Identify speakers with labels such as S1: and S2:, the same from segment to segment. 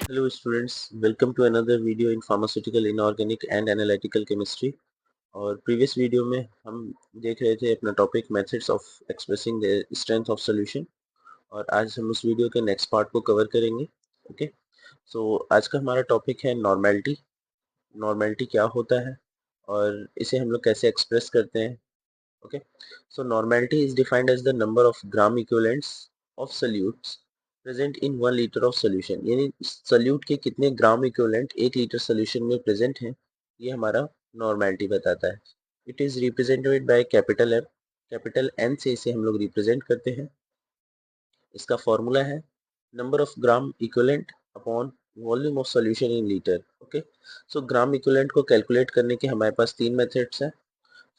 S1: Hello students, welcome to another video in pharmaceutical inorganic and analytical chemistry। और previous video में हम देख रहे थे अपना topic methods of expressing the strength of solution, और आज हम उस वीडियो के नेक्स्ट पार्ट को कवर करेंगे। ओके, सो आज का हमारा टॉपिक है नॉर्मेलिटी। नॉर्मेलिटी क्या होता है और इसे हम लोग कैसे एक्सप्रेस करते हैं। Okay, so normality is defined as the number of gram equivalents of solutes present in 1 liter of solution। यानी सल्यूट के कितने ग्राम इक्विवेलेंट 1 लीटर सोल्यूशन में प्रेजेंट हैं, ये हमारा नॉर्मेलिटी बताता है। It is represented by capital M. Capital N से इसे हम लोग रिप्रेजेंट करते हैं। इसका फॉर्मूला है number of gram equivalent upon volume of solution in litre. Okay, so gram equivalent को कैलकुलेट करने के हमारे पास तीन मेथड्स हैं,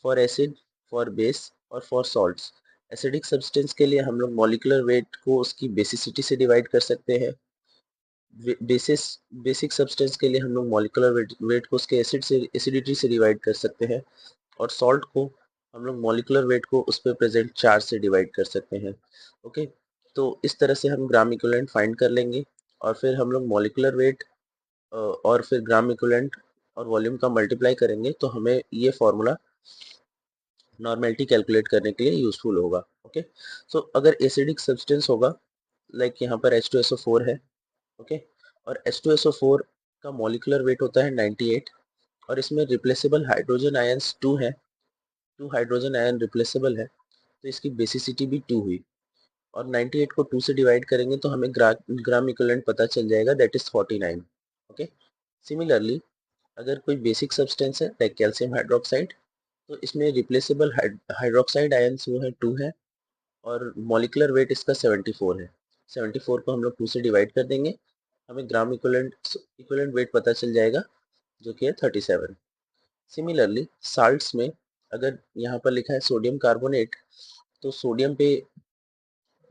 S1: फॉर एसिड, फॉर बेस और फॉर सॉल्ट्स। एसिडिक सब्सटेंस के लिए हम लोग मॉलिक्यूलर वेट को उसकी बेसिसिटी से डिवाइड कर सकते हैं। बेसिक सब्सटेंस के लिए हम लोग मॉलिक्यूलर वेट को उसके एसिडिटी से डिवाइड कर सकते हैं। और सॉल्ट को हम लोग मॉलिक्यूलर वेट को उस पर प्रेजेंट चार्ज से डिवाइड कर सकते हैं। ओके, तो इस तरह से हम ग्राम इक्विवेलेंट फाइंड कर लेंगे, और फिर हम लोग मॉलिक्यूलर वेट और फिर ग्राम इक्विवेलेंट और वॉल्यूम का मल्टीप्लाई करेंगे तो हमें ये फॉर्मूला नॉर्मेलिटी कैलकुलेट करने के लिए यूजफुल होगा। ओके, सो अगर एसिडिक सब्सटेंस होगा, लाइक यहाँ पर H2SO4 है। ओके, और H2SO4 का मॉलिक्यूलर वेट होता है 98, और इसमें रिप्लेसेबल हाइड्रोजन आयंस 2 है। 2 हाइड्रोजन आयन रिप्लेसेबल है, तो इसकी बेसिसिटी भी 2 हुई। और 98 को 2 से डिवाइड करेंगे तो हमें ग्राम इक्विवेलेंट पता चल जाएगा, दैट इज 49। ओके, सिमिलरली अगर कोई बेसिक सब्सटेंस है लाइक कैल्शियम हाइड्रोक्साइड, तो इसमें रिप्लेसेबल हाइड्रोक्साइड आयंस वो है 2 है, और मॉलिक्यूलर वेट इसका 74 है। 74 को हम लोग 2 से डिवाइड कर देंगे, हमें ग्राम इक्विवेलेंट वेट पता चल जाएगा, जो कि है 37। सिमिलरली साल्ट्स में अगर यहाँ पर लिखा है सोडियम कार्बोनेट, तो सोडियम पे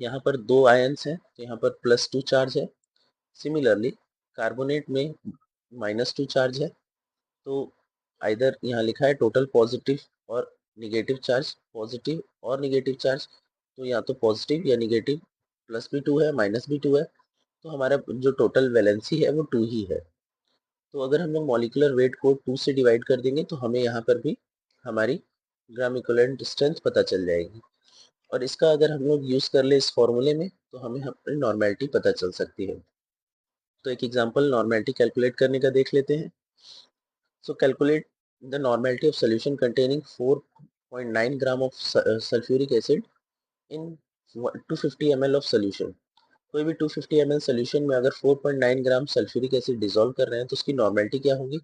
S1: यहाँ पर 2 आयंस हैं, तो यहाँ पर +2 चार्ज है। सिमिलरली कार्बोनेट में -2 चार्ज है। तो आइदर यहाँ लिखा है टोटल पॉजिटिव और निगेटिव चार्ज, पॉजिटिव और निगेटिव चार्ज, तो या तो पॉजिटिव या निगेटिव, प्लस भी 2 है माइनस भी 2 है, तो हमारा जो टोटल वैलेंसी है वो 2 ही है। तो अगर हम लोग मॉलिक्यूलर वेट को 2 से डिवाइड कर देंगे तो हमें यहाँ पर भी हमारी ग्राम इक्विवेलेंट स्ट्रेंथ पता चल जाएगी, और इसका अगर हम लोग यूज कर ले इस फॉर्मूले में तो हमें अपनी नॉर्मेलिटी पता चल सकती है। तो एक एग्जांपल नॉर्मेलिटी कैलकुलेट करने का देख लेते हैं। So calculate the normality of solution containing 4.9 gram of sulfuric acid in 250 ml of solution। कोई भी 250 ml सोल्यूशन में अगर 4.9 ग्राम सल्फ्यूरिक एसिड डिसॉल्व कर रहे हैं तो उसकी नॉर्मेलिटी क्या होगी।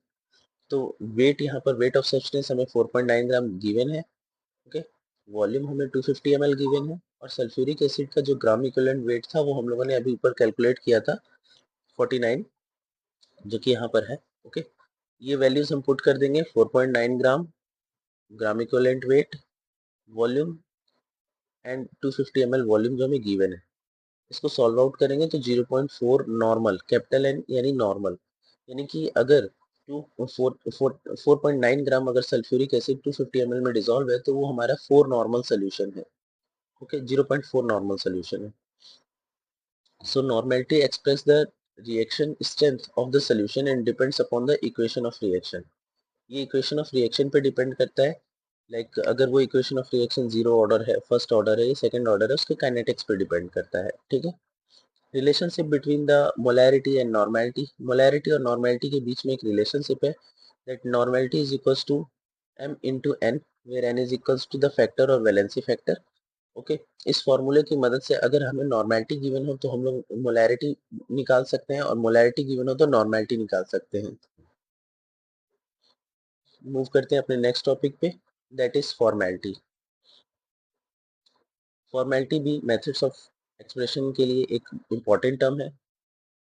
S1: तो वेट, यहाँ पर वेट ऑफ सब्सटेंस हमें 4.9 ग्राम गिवन है। ओके, वॉल्यूम हमें 250 ml गिवन है, और सल्फ्यूरिक एसिड का जो ग्राम इक्विवेलेंट वेट था वो हम लोगों ने अभी ऊपर कैलकुलेट किया था 49, जो कि यहाँ पर है। ओके, ये वैल्यूज हम पुट कर देंगे, 4.9 gram, gram equivalent weight, volume and 250 ml volume जो हमें गिवन है। इसको सॉल्व आउट करेंगे तो 0.4 नॉर्मल, कैपिटल एन यानी नॉर्मल, यानी कि अगर 4.9 ग्राम अगर सल्फ्यूरिक एसिड 250 ml में डिसॉल्व है तो वो हमारा 4 नॉर्मल सोल्यूशन है। ओके, 0.4 नॉर्मल सोल्यूशन है। So normality express the reaction strength of the solution and depends upon the equation of reaction. ये इक्वेशन ऑफ रिएक्शन पे डिपेंड करता है। लाइक अगर वो इक्वेशन ऑफ रिएक्शन 0 ऑर्डर है, फर्स्ट ऑर्डर है या सेकंड ऑर्डर है, उसके काइनेटिक्स पे डिपेंड करता है। ठीक है, relationship between the molarity and normality. Molarity और नॉर्मेलिटी के बीच में एक रिलेशनशिप है, that normality is equals to m into n, where n is equals to the factor और वैलेंसी फैक्टर। ओके, इस फॉर्मूले की मदद से अगर हमें नॉर्मेलिटी गिवन हो तो हम लोग मोलैरिटी निकाल सकते हैं, और मोलैरिटी गिवन हो तो नॉर्मेलिटी निकाल सकते हैं। मूव करते हैं अपने नेक्स्ट टॉपिक पे, दैट इज फॉर्मेलिटी। फॉर्मेलिटी भी मेथड्स ऑफ एक्सप्रेशन के लिए एक इम्पॉर्टेंट टर्म है।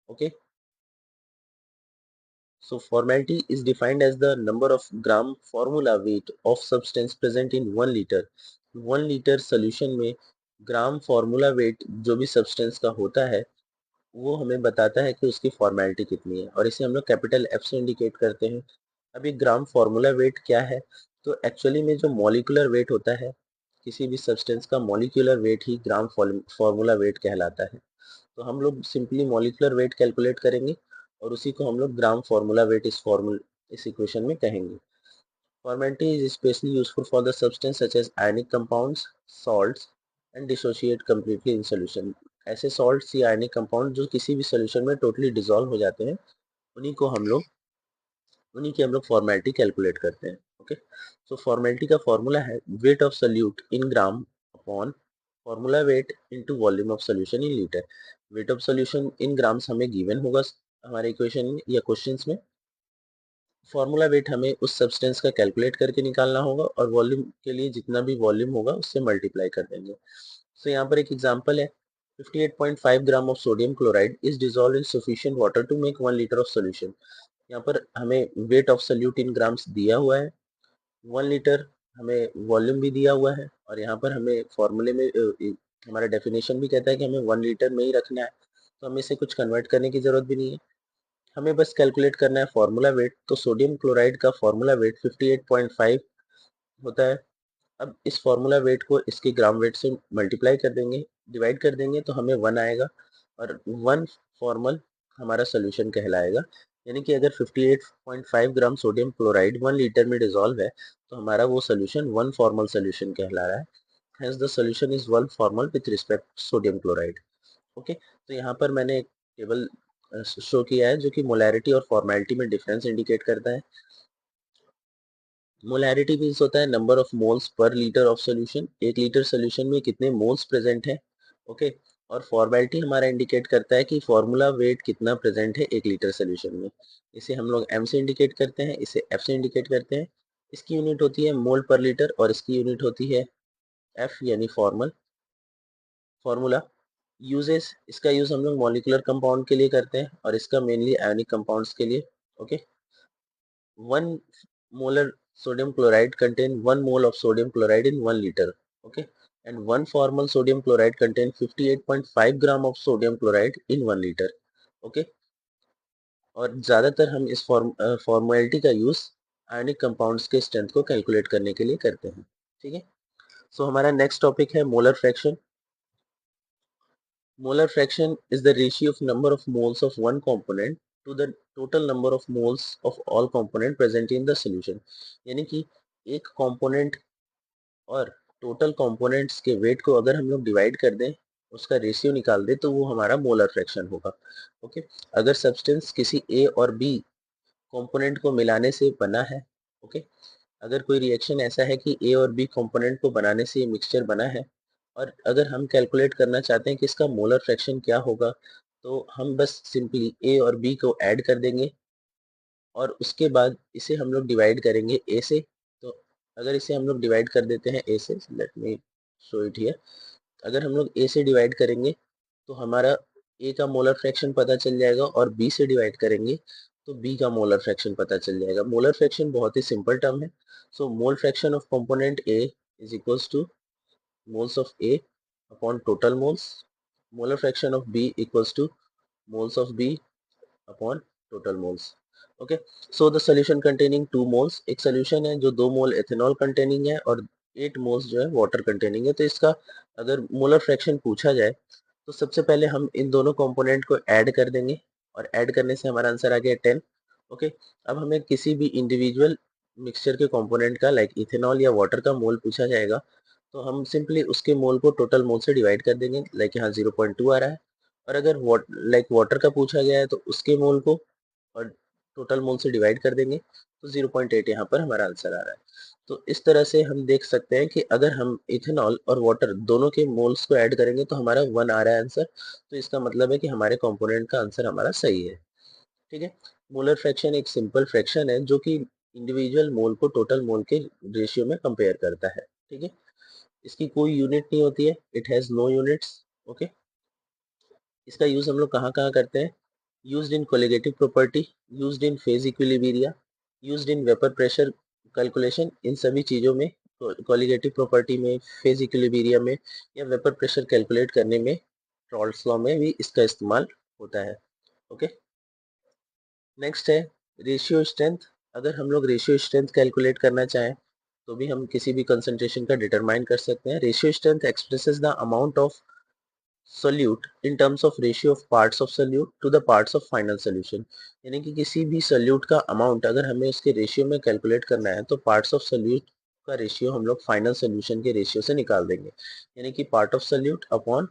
S1: Okay, so formality is defined as the number of gram formula weight of substance present in 1 liter। 1 liter solution में ग्राम फॉर्मूला वेट जो भी substance का होता है वो हमें बताता है कि उसकी फॉर्मेलिटी कितनी है, और इसे हम लोग कैपिटल एफ से इंडिकेट करते हैं। अभी ग्राम फॉर्मूला वेट क्या है, तो एक्चुअली में जो मॉलिक्यूलर वेट होता है किसी भी सब्सटेंस का, मॉलिक्यूलर वेट ही ग्राम फॉर्मूला वेट कहलाता है। तो हम लोग सिंपली मॉलिक्यूलर वेट कैलकुलेट करेंगे, और उसी को हम लोग ग्राम फार्मूला वेट इस इक्वेशन में कहेंगे। Formality is especially useful for the substance such as ionic compounds, salts and dissociate completely in solution। ऐसे salts या ionic compound जो किसी भी solution में totally dissolve हो जाते हैं, उन्हीं की हम लोग फॉर्मेलिटी कैलकुलेट करते हैं। ओके, सो फॉर्मेलिटी का फॉर्मूला है wait of solute in gram upon formula weight into volume of solution in litre. Weight of solution in grams हमें गिवन होगा हमारे इक्वेशन में या क्वेश्चंस में। फॉर्मूला वेट हमें उस सब्सटेंस का कैलकुलेट करके निकालना होगा और वॉल्यूम के लिए जितना भी वॉल्यूम होगा उससे मल्टीप्लाई कर देंगे। सो यहाँ पर एक एग्जांपल है, 58.5 gram of sodium chloride is dissolved in sufficient water to make 1 litre of solution. यहाँ पर हमें weight of solute in grams दिया हुआ है, 1 लीटर हमें वॉल्यूम भी दिया हुआ है, और यहाँ पर हमें फॉर्मूले में हमारा डेफिनेशन भी कहता है कि हमें 1 लीटर में ही रखना है, तो हमें इसे कुछ कन्वर्ट करने की जरूरत भी नहीं है, हमें बस कैलकुलेट करना है फॉर्मूला वेट। तो सोडियम क्लोराइड का फॉर्मूला वेट 58.5 होता है। अब इस फॉर्मूला वेट को इसके ग्राम वेट से मल्टीप्लाई कर देंगे, डिवाइड कर देंगे, तो हमें 1 आएगा और 1 फॉर्मल हमारा सोल्यूशन कहलाएगा। यानी कि अगर 58.5 ग्राम सोडियम क्लोराइड 1 लीटर में डिसॉल्व है तो हमारा वो सोल्यूशन 1 फॉर्मल सोल्यूशन कहला रहा है। Hence the solution is 1 formal with respect sodium chloride. Okay, तो यहाँ पर मैंने एक टेबल शो किया है जो कि मोलैरिटी और फॉर्मेलिटी में डिफरेंस इंडिकेट करता है। मोलैरिटी मीन्स होता है number of moles per litre of solution, 1 litre solution में कितने मोल्स प्रेजेंट है। ओके, और फॉर्मेलिटी हमारा इंडिकेट करता है कि फॉर्मूला वेट कितना प्रेजेंट है 1 लीटर सॉल्यूशन में। इसे हम लोग एम से इंडिकेट करते हैं, इसे एफ से इंडिकेट करते हैं। इसकी यूनिट होती है मोल पर लीटर और इसकी यूनिट होती है एफ यानी फॉर्मूला। यूजेस, इसका यूज हम लोग मॉलिक्यूलर कंपाउंड के लिए करते हैं और इसका मेनली आयोनिक कंपाउंड्स के लिए। Okay, 1 molar sodium chloride contain 1 mole of sodium chloride in 1 liter. Okay, and 1 formal sodium chloride contain 58.5 gram of sodium chloride in 1 liter. Okay, और ज़्यादातर हम इस फॉर्मेलिटी का यूज़ आयनिक कंपाउंड्स के strength को calculate करने के लिए करते हैं। ठीक है, सो हमारा नेक्स्ट टॉपिक है molar fraction. Molar fraction is the ratio of number of moles of one component to the total number of moles of all component present in the solution। यानी कि एक component और total components के weight को अगर हम लोग divide कर दें, उसका रेशियो निकाल दें, तो वो हमारा मोलर फ्रैक्शन होगा। ओके, अगर सब्सटेंस किसी A और B कंपोनेंट को मिलाने से बना है, ओके, अगर कोई रिएक्शन ऐसा है कि ए और बी कंपोनेंट को बनाने से ये मिक्सचर बना है और अगर हम कैलकुलेट करना चाहते हैं कि इसका मोलर फ्रैक्शन क्या होगा, तो हम बस सिंपली ए और बी को ऐड कर देंगे और उसके बाद इसे हम लोग डिवाइड करेंगे ए से। तो अगर इसे हम लोग डिवाइड कर देते हैं ए से, let me show it here, अगर हम लोग ए से डिवाइड करेंगे तो हमारा ए का मोलर फ्रैक्शन पता चल जाएगा और बी से डिवाइड करेंगे तो बी का मोलर फ्रैक्शन पता चल जाएगा। मोलर फ्रैक्शन बहुत ही सिंपल टर्म है। So mole fraction of component A is equals to moles of A upon total moles, molar fraction of B equals to moles of B upon total moles. Okay, so the solution containing 2 moles, एक सॉल्यूशन है जो 2 मोल ethanol containing है और 8 moles जो है water containing है। तो इसका अगर मोलर फ्रैक्शन पूछा जाए तो सबसे पहले हम इन दोनों कंपोनेंट को ऐड कर देंगे और ऐड करने से हमारा आंसर आ गया 10। ओके, अब हमें किसी भी इंडिविजुअल मिक्सचर के कंपोनेंट का लाइक इथेनॉल या वाटर का मोल पूछा जाएगा तो हम सिंपली उसके मोल को टोटल मोल से डिवाइड कर देंगे, लाइक यहाँ 0.2 आ रहा है। और अगर वाटर का पूछा गया है तो उसके मोल को और टोटल मोल से डिवाइड कर देंगे तो 0.8 यहाँ पर हमारा आंसर आ रहा है। तो इस तरह से हम देख सकते हैं कि अगर हम इथेनॉल और वाटर दोनों के मोल्स को ऐड करेंगे तो हमारा 1 आ रहा है आंसर। तो इसका मतलब है कि हमारे कंपोनेंट का आंसर हमारा सही है। ठीक है, मोलर फ्रैक्शन एक सिंपल फ्रैक्शन है जो कि इंडिविजुअल मोल को टोटल मोल के रेशियो में कंपेयर करता है। ठीक है, इसकी कोई यूनिट नहीं होती है, it has no units. Okay, इसका यूज हम लोग कहाँ कहाँ करते हैं, used in colligative property, used in phase equilibria, used in vapour pressure calculation, इन सभी चीज़ों में, कोलिगेटिव प्रॉपर्टी में, फेज इक्विलिब्रिया में या वेपर प्रेशर कैलकुलेट करने में, रॉल्स लॉ में भी इसका इस्तेमाल होता है। ओके, नेक्स्ट है रेशियो स्ट्रेंथ। अगर हम लोग रेशियो स्ट्रेंथ कैलकुलेट करना चाहें तो भी हम किसी भी कंसंट्रेशन का डिटरमाइन कर सकते हैं। Ratio strength expresses the amount of solute in terms of ratio of parts of solute to the parts of final solution, यानी कि किसी भी सोल्यूट का अमाउंट अगर हमें उसके रेशियो में कैलकुलेट करना है तो पार्ट्स ऑफ सोल्यूट का रेशियो हम लोग फाइनल सोल्यूशन के रेशियो से निकाल देंगे, यानी कि part of solute upon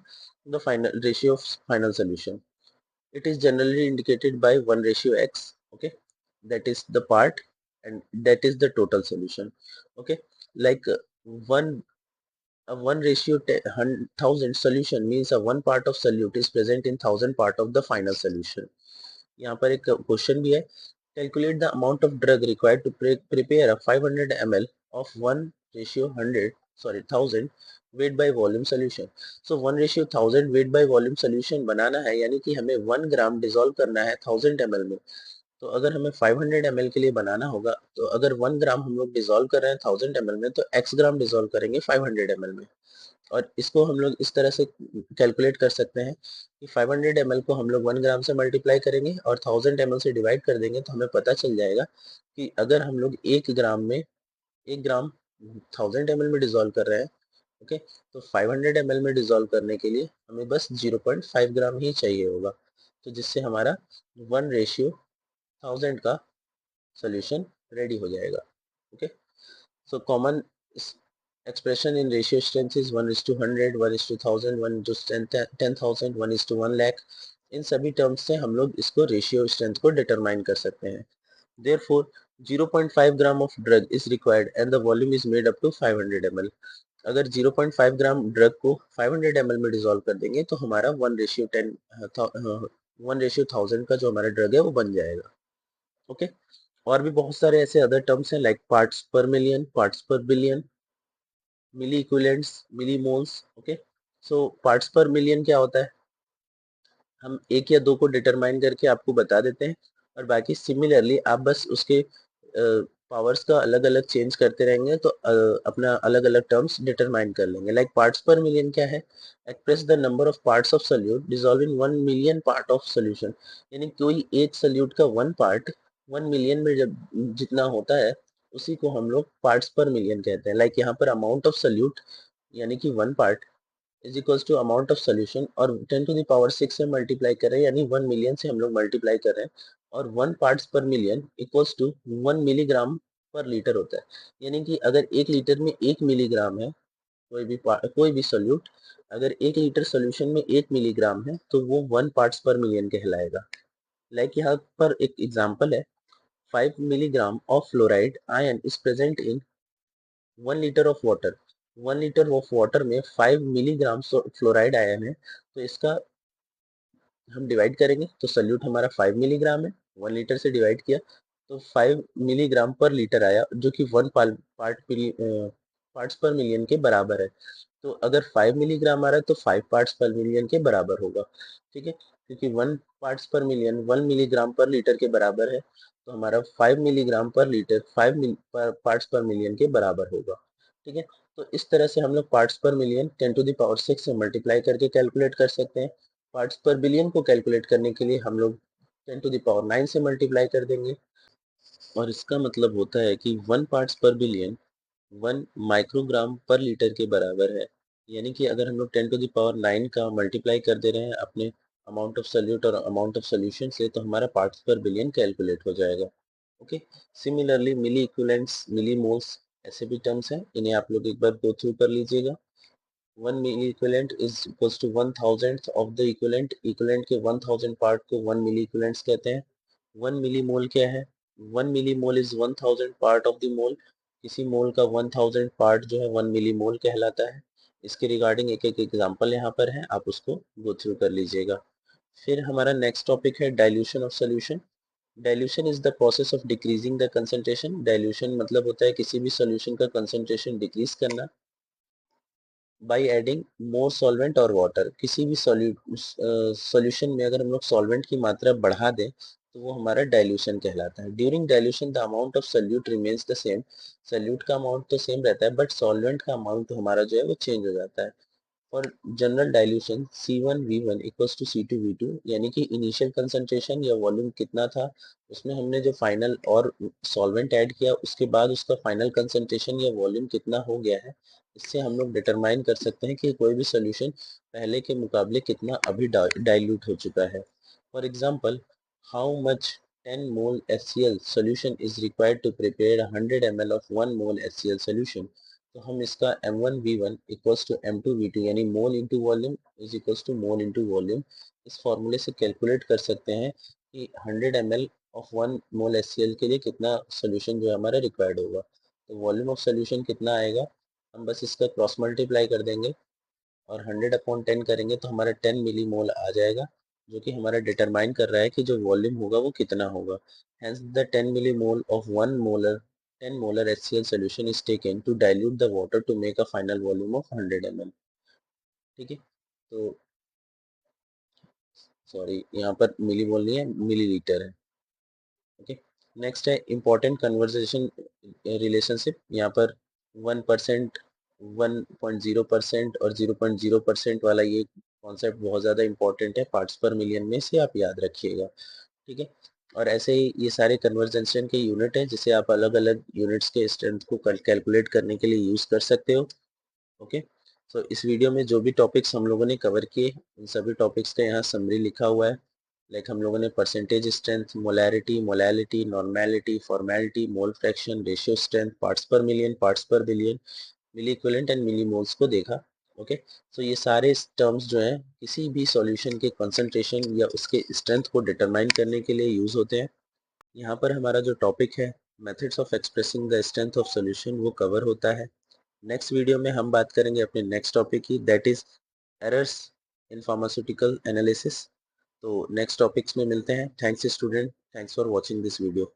S1: the final ratio of final solution. It is generally indicated by 1 ratio x, okay, that is the part and that is the total solution, okay, like 1 a 1 ratio 1000 solution means a one part of solute is present in 1000 part of the final solution. यहाँ पर एक question भी है, calculate the amount of drug required to prepare a 500 ml of 1 ratio 100 sorry 1000 weight by volume solution. So 1 ratio 1000 weight by volume solution बनाना है, यानी कि हमें 1 ग्राम dissolve करना है 1000 ml में. तो अगर हमें 500 ml के लिए बनाना होगा तो अगर 1 ग्राम हम लोग डिसॉल्व कर रहे हैं 1000 ml में तो x ग्राम डिसॉल्व करेंगे 500 ml में. और इसको हम लोग इस तरह से कैलकुलेट कर सकते हैं कि 500 ml को हम लोग 1 ग्राम से मल्टीप्लाई करेंगे और 1000 ml से डिवाइड कर देंगे तो हमें पता चल जाएगा कि अगर हम लोग 1 ग्राम 1000 ml में डिसॉल्व कर रहे हैं, ओके, तो 500 ml में डिसॉल्व करने के लिए हमें बस 0.5 ग्राम ही चाहिए होगा, तो जिससे हमारा 1 रेशियो 1000 का सोल्यूशन रेडी हो जाएगा. Okay, so common expression in ratio strength is 1:100, 1:1000, 1:10,000, 1:1 lakh. इन सभी टर्म्स से हम लोग इसको रेशियो स्ट्रेंथ को डिटरमाइन कर सकते हैं. Therefore 0.5 gram of drug is required and the volume is made up to 500 ml. अगर 0.5 ग्राम ड्रग को 500 ml में डिसॉल्व कर देंगे तो हमारा 1:1000 का जो हमारा ड्रग है वो बन जाएगा. ओके, और भी बहुत सारे ऐसे अदर टर्म्स हैं like parts per million, parts per billion, मिली इक्विवेलेंट्स, मिली मोल्स. ओके, सो पार्ट्स पर मिलियन क्या होता है, हम एक या दो को डिटरमाइन करके आपको बता देते हैं और बाकी सिमिलरली आप बस उसके पावर्स का अलग अलग चेंज करते रहेंगे तो अपना अलग अलग टर्म्स डिटरमाइन कर लेंगे. लाइक पार्ट्स पर मिलियन क्या है, express the number of parts of solute dissolve in 1 million part of solution, यानी कोई एक सोल्यूट का 1 पार्ट 1 मिलियन में जब जितना होता है उसी को हम लोग पार्ट्स पर मिलियन कहते हैं. लाइक यहाँ पर अमाउंट ऑफ सोल्यूट यानी कि 1 part is equals to amount of solution और 10 टू द पावर 6 से मल्टीप्लाई कर रहे हैं, यानी 1 मिलियन से हम लोग मल्टीप्लाई कर रहे हैं और 1 parts per million equals to 1 milligram पर लीटर होता है, यानी कि अगर 1 लीटर में 1 मिलीग्राम है कोई भी सोल्यूट, अगर 1 लीटर सोल्यूशन में 1 मिलीग्राम है तो वो 1 पार्ट्स पर मिलियन कहलाएगा. लाइक यहाँ पर एक एग्जांपल है, 5 milligram of fluoride ion is present in 1 liter of water. 1 liter of water में 5 मिलीग्राम फ्लोराइड आयन है, तो इसका हम डिवाइड करेंगे तो सोल्यूट हमारा 5 मिलीग्राम है, 1 लीटर से डिवाइड किया तो 5 मिलीग्राम पर लीटर आया जो कि 1 पार्ट्स पर मिलियन के बराबर है. तो अगर 5 मिलीग्राम आ रहा है तो 5 पार्ट्स पर मिलियन के बराबर होगा. ठीक है, क्योंकि 1 पार्ट्स पर मिलियन 1 मिलीग्राम पर लीटर के बराबर है तो हमारा 5 मिलीग्राम पर लीटर 5 पार्ट्स पर मिलियन के बराबर होगा. ठीक है, तो इस तरह से हम लोग parts per million 10 to the power 6 से मल्टीप्लाई करके कैलकुलेट कर सकते हैं. पार्ट्स पर बिलियन को कैलकुलेट करने के लिए हम लोग 10 टू द पावर 9 से मल्टीप्लाई कर देंगे और इसका मतलब होता है कि 1 पार्ट्स पर बिलियन 1 माइक्रोग्राम पर लीटर के बराबर है. यानी कि अगर हम लोग 10 टू द पावर 9 का मल्टीप्लाई कर दे रहे हैं अपने अमाउंट ऑफ सोल्यूट और अमाउंट ऑफ सोल्यूशन से तो हमारा पार्ट्स पर बिलियन कैलकुलेट हो जाएगा. ओके, सिमिलरली मिली इक्विवेलेंट्स, मिली मोल्स ऐसे भी टर्म्स हैं, इन्हें आप लोग एक बार गो थ्रू कर लीजिएगा. 1 milli equivalent is equals to 1,000th of the equivalent. equivalent के 1000 पार्ट को 1 milli equivalents कहते हैं. 1 millimole क्या है, 1 millimole is 1000 part of the mole. किसी मोल का 1000 पार्ट जो है 1 millimole कहलाता है. इसके रिगार्डिंग एक एक एग्जांपल यहाँ पर है, आप उसको गो थ्रू कर लीजिएगा. फिर हमारा नेक्स्ट टॉपिक है dilution of solution. Dilution is the process of decreasing the concentration. Dilution मतलब होता है किसी भी सोल्यूशन का कंसंट्रेशन डिक्रीज करना बाई एडिंग मोर सॉल्वेंट और वाटर. किसी भी सॉल्यूशन में अगर हम लोग सॉल्वेंट की मात्रा बढ़ा दें तो वो हमारा डाइल्यूशन कहलाता है. During dilution the amount of solute remains the same. Solute का अमाउंट तो सेम रहता है बट सॉल्वेंट का अमाउंट हमारा जो है वो चेंज हो जाता है. For general dilution C1V1 equals to C2V2, यानी कि इनिशियल कंसंट्रेशन या वॉल्यूम कितना था, उसमें हमने जो फाइनल और सॉल्वेंट ऐड किया उसके बाद उसका फाइनल कंसंट्रेशन या वॉल्यूम कितना हो गया है, इससे हम लोग डिटरमाइन कर सकते हैं कि कोई भी सोल्यूशन पहले के मुकाबले कितना अभी डाइल्यूट हो चुका है। For example, how much 10 mole HCl solution is required to prepare 100 ml of 1 mole HCl solution। तो हम इसका M1V1 इक्वल्स टू M2V2 यानी mole into volume is equals to mole into volume, इस फॉर्मूले से कैलकुलेट कर सकते हैं कि 100 ml ऑफ 1 मोल HCl के लिए कितना सोल्यूशन जो है हमारा रिक्वायर्ड होगा। तो वॉल्यूम ऑफ सोल्यूशन कितना आएगा, हम बस इसका क्रॉस मल्टीप्लाई कर देंगे और 100/10 करेंगे तो हमारा 10 मिली मोल आ जाएगा, जो कि हमारा डिटरमाइन कर रहा है कि जो वॉल्यूम होगा वो कितना होगा। Hence the 10 millimole of 10 molar HCl solution is taken to dilute the water to make a final volume of 100 ml। ठीक है, तो सॉरी यहाँ पर मिलीमोल नहीं है, मिलीलीटर है। ओके, नेक्स्ट है इम्पोर्टेंट कन्वर्जेशन रिलेशनशिप। यहाँ पर 1%, 1.0% और 0.0% वाला ये कॉन्सेप्ट बहुत ज़्यादा इंपॉर्टेंट है, पार्ट्स पर मिलियन में से आप याद रखिएगा। ठीक है, और ऐसे ही ये सारे कन्वर्जेशन के यूनिट है जिसे आप अलग अलग यूनिट्स के स्ट्रेंथ को कैलकुलेट करने के लिए यूज़ कर सकते हो। ओके, सो इस वीडियो में जो भी टॉपिक्स हम लोगों ने कवर किए उन सभी टॉपिक्स का यहाँ समरी लिखा हुआ है। लाइक हम लोगों ने percentage strength, molarity, molality, normality, formality, mole fraction, ratio strength, parts per million, parts per billion, milli equivalent and milli moles को देखा। ओके, सो ये सारे टर्म्स जो हैं किसी भी सॉल्यूशन के कंसंट्रेशन या उसके स्ट्रेंथ को डिटरमाइन करने के लिए यूज होते हैं। यहाँ पर हमारा जो टॉपिक है methods of expressing the strength of solution वो कवर होता है। नेक्स्ट वीडियो में हम बात करेंगे अपने नेक्स्ट टॉपिक की, that is errors in pharmaceutical analysis. तो नेक्स्ट टॉपिक्स में मिलते हैं। Thanks student, thanks for watching this video.